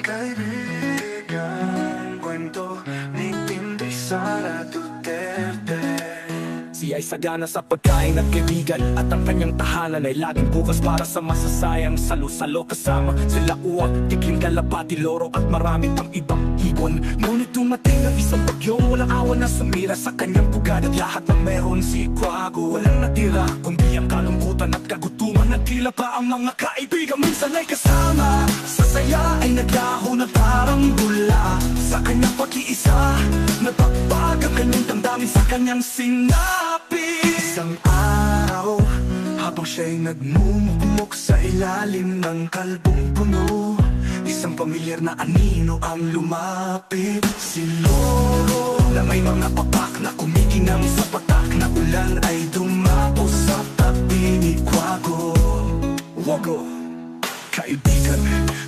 kaibigan, kwento ni Pinday Sara Duterte. Siya ay sagana sa pagkain at kaibigan, at ang kanyang tahanan ay laging bukas para sa masasayang salo-salo. Kasama sila Uwak, Tikling, Kalapati, Loro at marami pang ibang ibon. Ngunit dumating ang isang bagyong walang awan na sumira sa kanyang pugad, at lahat ng meron si Quago walang natira, kundi ang kalungkutan at kagutuman. At tila pa ang mga kaibigan minsan ay kasama sa saya ay naglaho na parang bula. Sa kanyang pag-iisa nagpapag ang kanyang damdamin sa kanyang sinabi. Isang araw, habang siya'y nagmumukmok sa ilalim ng kalbong puno, isang pamilyar na anino ang lumapit. Si Loro na may mga papak na kumikinang sa patak na ulan ay dumapo sa tabi ni Quago. Wago, kaibigan,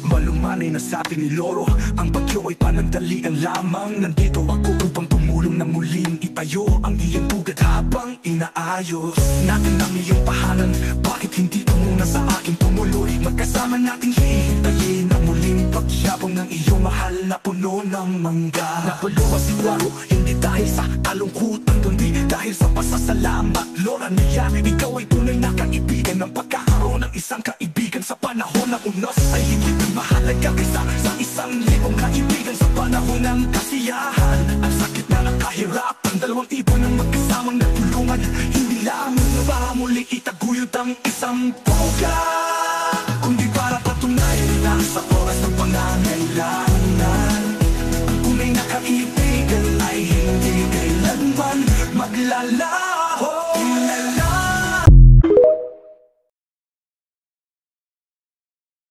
malumanay na sabi ni Loro, ang bagyo ay panandalian lamang. Nandito ako upang tumulong na muling itayo ang iyong pugad habang inaayos natin ang iyong pahanan. Bakit hindi ka muna sa akin tumuloy? Magkasama nating hihintayin ang muling pagyabong ng iyong mahal na puno ng mangga. Napuluwa si Quago, hindi dahil sa kalungkutan, kundi dahil sa pasasalamat. Lora niya, ikaw ay tunay na kaibigan. Ang pagkakaroon ng isang kaibigan sa panahon ng unos ay higit na mahalaga kaysa sa 1,000 kaibigan sa panahon ng kasiyahan. Ang sakit na nakahirapan, dalawang ibon ang magkasamang nagtulungan, hindi lamang na ba muling itaguyod ang isang pugad.